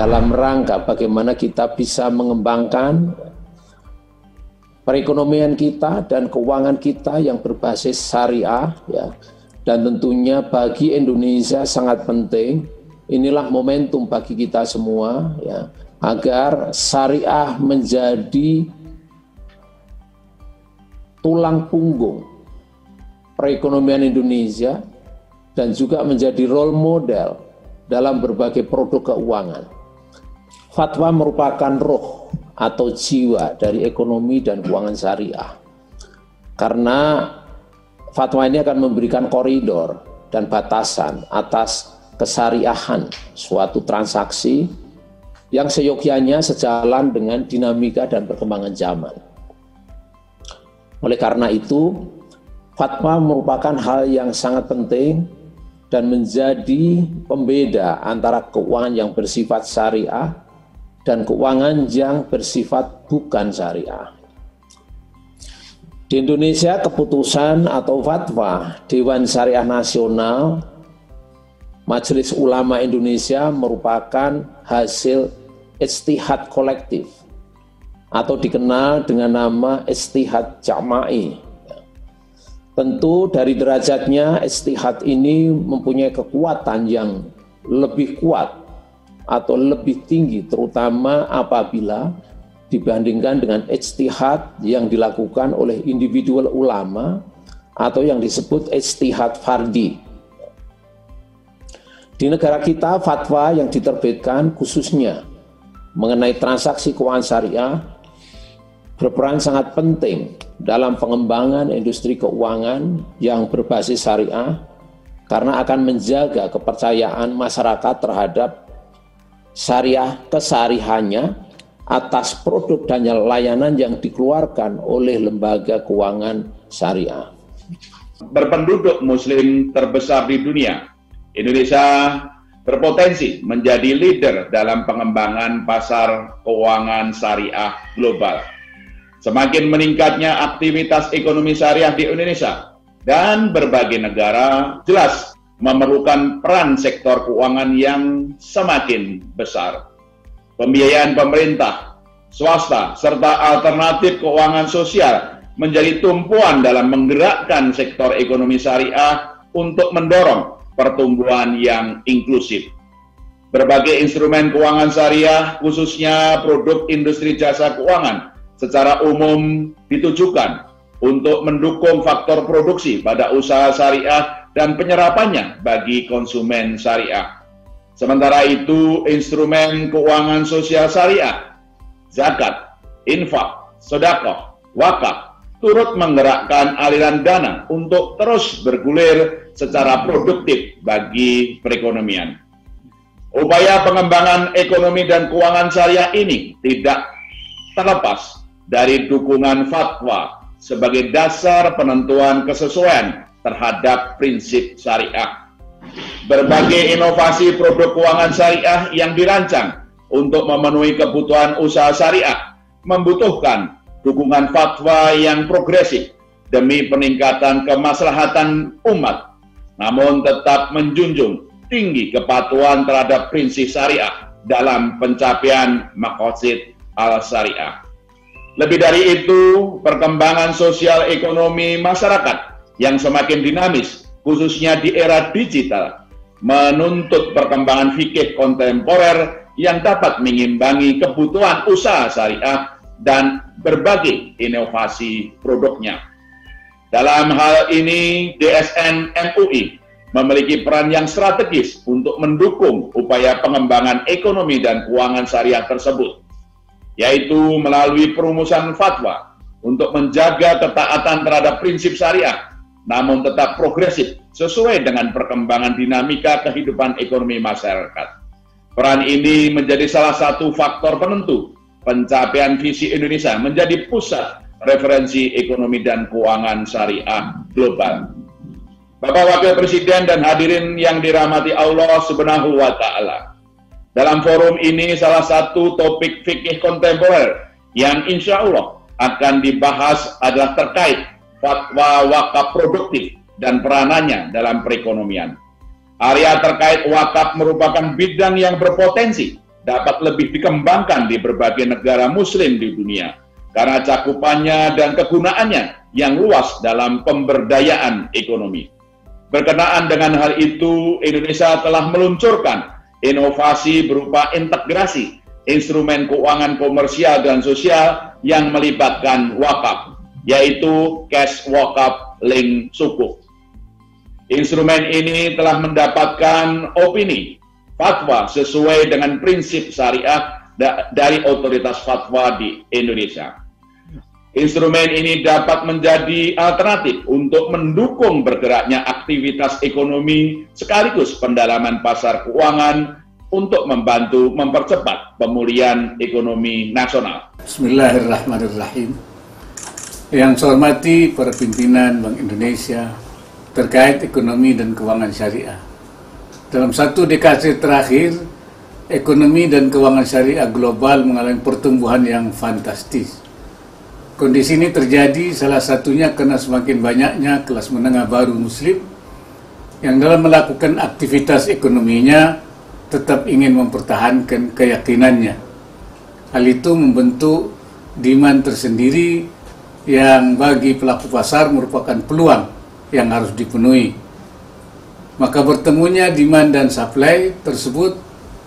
dalam rangka bagaimana kita bisa mengembangkan perekonomian kita dan keuangan kita yang berbasis syariah, ya. Dan tentunya bagi Indonesia sangat penting, inilah momentum bagi kita semua, ya, agar syariah menjadi tulang punggung perekonomian Indonesia dan juga menjadi role model dalam berbagai produk keuangan. Fatwa merupakan roh atau jiwa dari ekonomi dan keuangan syariah. Karena fatwa ini akan memberikan koridor dan batasan atas kesyariahan suatu transaksi yang seyogyanya sejalan dengan dinamika dan perkembangan zaman. Oleh karena itu, fatwa merupakan hal yang sangat penting dan menjadi pembeda antara keuangan yang bersifat syariah dan keuangan yang bersifat bukan syariah. Di Indonesia, keputusan atau fatwa Dewan Syariah Nasional Majelis Ulama Indonesia merupakan hasil ijtihad kolektif atau dikenal dengan nama ijtihad jama'i. Tentu dari derajatnya ijtihad ini mempunyai kekuatan yang lebih kuat atau lebih tinggi, terutama apabila dibandingkan dengan ijtihad yang dilakukan oleh individual ulama atau yang disebut ijtihad fardhi. Di negara kita, fatwa yang diterbitkan khususnya mengenai transaksi keuangan syariah berperan sangat penting dalam pengembangan industri keuangan yang berbasis syariah karena akan menjaga kepercayaan masyarakat terhadap syariah kesehariannya atas produk dan layanan yang dikeluarkan oleh lembaga keuangan syariah. Berpenduduk muslim terbesar di dunia, Indonesia berpotensi menjadi leader dalam pengembangan pasar keuangan syariah global. Semakin meningkatnya aktivitas ekonomi syariah di Indonesia dan berbagai negara jelas memerlukan peran sektor keuangan yang semakin besar. Pembiayaan pemerintah, swasta, serta alternatif keuangan sosial menjadi tumpuan dalam menggerakkan sektor ekonomi syariah untuk mendorong pertumbuhan yang inklusif. Berbagai instrumen keuangan syariah, khususnya produk industri jasa keuangan, secara umum ditujukan untuk mendukung faktor produksi pada usaha syariah dan penyerapannya bagi konsumen syariah. Sementara itu, instrumen keuangan sosial syariah, zakat, infak, sedekah, wakaf, turut menggerakkan aliran dana untuk terus bergulir secara produktif bagi perekonomian. Upaya pengembangan ekonomi dan keuangan syariah ini tidak terlepas dari dukungan fatwa sebagai dasar penentuan kesesuaian terhadap prinsip syariah. Berbagai inovasi produk keuangan syariah yang dirancang untuk memenuhi kebutuhan usaha syariah membutuhkan dukungan fatwa yang progresif demi peningkatan kemaslahatan umat, namun tetap menjunjung tinggi kepatuhan terhadap prinsip syariah dalam pencapaian maqasid al-syariah. Lebih dari itu, perkembangan sosial ekonomi masyarakat yang semakin dinamis, khususnya di era digital, menuntut perkembangan fikih kontemporer yang dapat mengimbangi kebutuhan usaha syariah dan berbagai inovasi produknya. Dalam hal ini, DSN MUI memiliki peran yang strategis untuk mendukung upaya pengembangan ekonomi dan keuangan syariah tersebut, yaitu melalui perumusan fatwa untuk menjaga ketaatan terhadap prinsip syariah, namun tetap progresif sesuai dengan perkembangan dinamika kehidupan ekonomi masyarakat. Peran ini menjadi salah satu faktor penentu pencapaian visi Indonesia menjadi pusat referensi ekonomi dan keuangan syariah global. Bapak Wakil Presiden dan hadirin yang dirahmati Allah Subhanahu wa Ta'ala, dalam forum ini salah satu topik fikih kontemporer yang insya Allah akan dibahas adalah terkait fatwa wakaf produktif dan peranannya dalam perekonomian. Area terkait wakaf merupakan bidang yang berpotensi dapat lebih dikembangkan di berbagai negara muslim di dunia karena cakupannya dan kegunaannya yang luas dalam pemberdayaan ekonomi. Berkenaan dengan hal itu, Indonesia telah meluncurkan inovasi berupa integrasi instrumen keuangan komersial dan sosial yang melibatkan wakaf, yaitu Cash Wakaf Link Sukuk. Instrumen ini telah mendapatkan opini fatwa sesuai dengan prinsip syariah dari otoritas fatwa di Indonesia. Instrumen ini dapat menjadi alternatif untuk mendukung bergeraknya aktivitas ekonomi sekaligus pendalaman pasar keuangan untuk membantu mempercepat pemulihan ekonomi nasional. Bismillahirrahmanirrahim. Yang saya hormati para pimpinan Bank Indonesia terkait ekonomi dan keuangan syariah. Dalam satu dekade terakhir, ekonomi dan keuangan syariah global mengalami pertumbuhan yang fantastis. Kondisi ini terjadi salah satunya karena semakin banyaknya kelas menengah baru muslim yang dalam melakukan aktivitas ekonominya tetap ingin mempertahankan keyakinannya. Hal itu membentuk demand tersendiri yang bagi pelaku pasar merupakan peluang yang harus dipenuhi. Maka bertemunya demand dan supply tersebut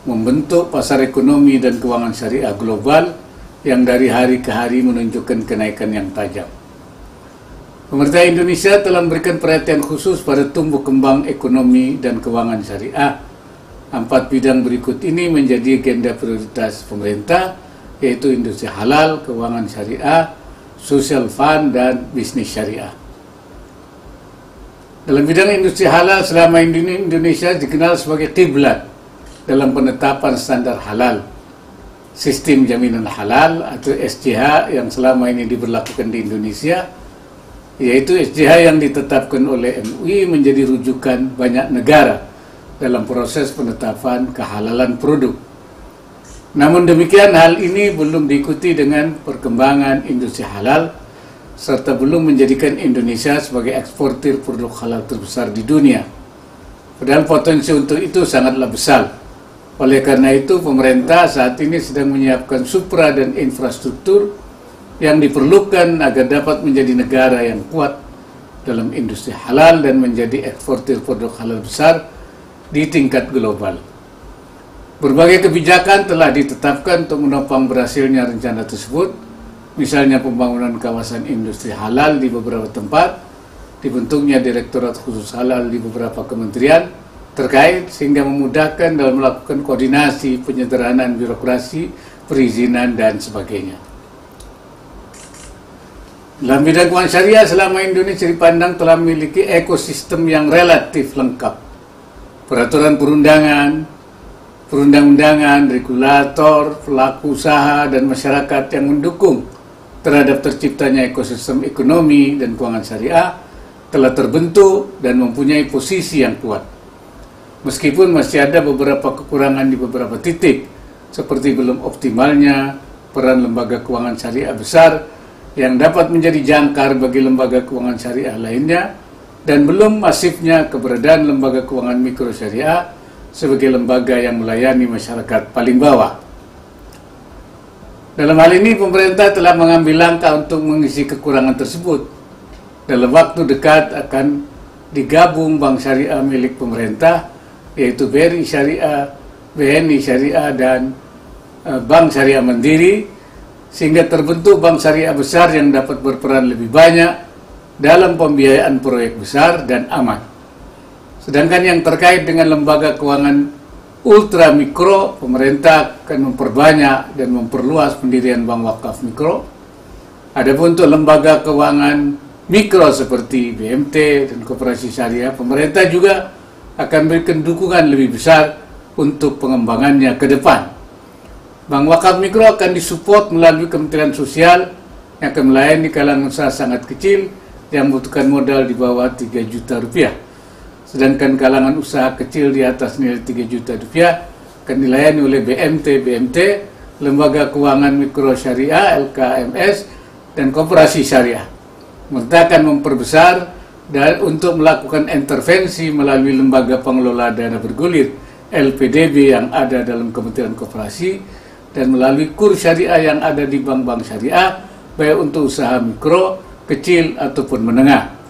membentuk pasar ekonomi dan keuangan syariah global yang dari hari ke hari menunjukkan kenaikan yang tajam. Pemerintah Indonesia telah memberikan perhatian khusus pada tumbuh kembang ekonomi dan keuangan syariah. 4 bidang berikut ini menjadi agenda prioritas pemerintah, yaitu industri halal, keuangan syariah, social fund, dan bisnis syariah. Dalam bidang industri halal, selama ini Indonesia dikenal sebagai kiblat dalam penetapan standar halal. Sistem jaminan halal atau SJH yang selama ini diberlakukan di Indonesia, yaitu SJH yang ditetapkan oleh MUI menjadi rujukan banyak negara dalam proses penetapan kehalalan produk. Namun demikian, hal ini belum diikuti dengan perkembangan industri halal serta belum menjadikan Indonesia sebagai eksportir produk halal terbesar di dunia. Padahal potensi untuk itu sangatlah besar. Oleh karena itu, pemerintah saat ini sedang menyiapkan supra dan infrastruktur yang diperlukan agar dapat menjadi negara yang kuat dalam industri halal dan menjadi eksportir produk halal besar di tingkat global. Berbagai kebijakan telah ditetapkan untuk menopang berhasilnya rencana tersebut, misalnya pembangunan kawasan industri halal di beberapa tempat, dibentuknya direktorat khusus halal di beberapa kementerian terkait sehingga memudahkan dalam melakukan koordinasi, penyederhanaan birokrasi, perizinan, dan sebagainya. Dalam bidang keuangan syariah, selama Indonesia dipandang telah memiliki ekosistem yang relatif lengkap. Peraturan perundang-undangan, regulator, pelaku usaha, dan masyarakat yang mendukung terhadap terciptanya ekosistem ekonomi dan keuangan syariah telah terbentuk dan mempunyai posisi yang kuat. Meskipun masih ada beberapa kekurangan di beberapa titik, seperti belum optimalnya peran lembaga keuangan syariah besar yang dapat menjadi jangkar bagi lembaga keuangan syariah lainnya, dan belum masifnya keberadaan lembaga keuangan mikro syariah sebagai lembaga yang melayani masyarakat paling bawah. Dalam hal ini, pemerintah telah mengambil langkah untuk mengisi kekurangan tersebut. Dalam waktu dekat akan digabung bank syariah milik pemerintah, yaitu BRI Syariah, BNI Syariah, dan Bank Syariah Mandiri, sehingga terbentuk bank syariah besar yang dapat berperan lebih banyak dalam pembiayaan proyek besar dan aman. Sedangkan yang terkait dengan lembaga keuangan ultra mikro, pemerintah akan memperbanyak dan memperluas pendirian bank wakaf mikro. Adapun untuk lembaga keuangan mikro seperti BMT dan koperasi syariah, pemerintah juga akan memberikan dukungan lebih besar untuk pengembangannya ke depan. Bank wakaf mikro akan disupport melalui Kementerian Sosial yang akan melayani kalangan usaha sangat kecil yang membutuhkan modal di bawah 3 juta rupiah. Sedangkan kalangan usaha kecil di atas nilai 3 juta rupiah akan dilayani oleh BMT, Lembaga Keuangan Mikro Syariah, LKMS, dan Koperasi Syariah. Pemerintah akan memperbesar dan untuk melakukan intervensi melalui lembaga pengelola dana bergulir LPDB yang ada dalam Kementerian Koperasi dan melalui kur syariah yang ada di bank-bank syariah, baik untuk usaha mikro, kecil, ataupun menengah.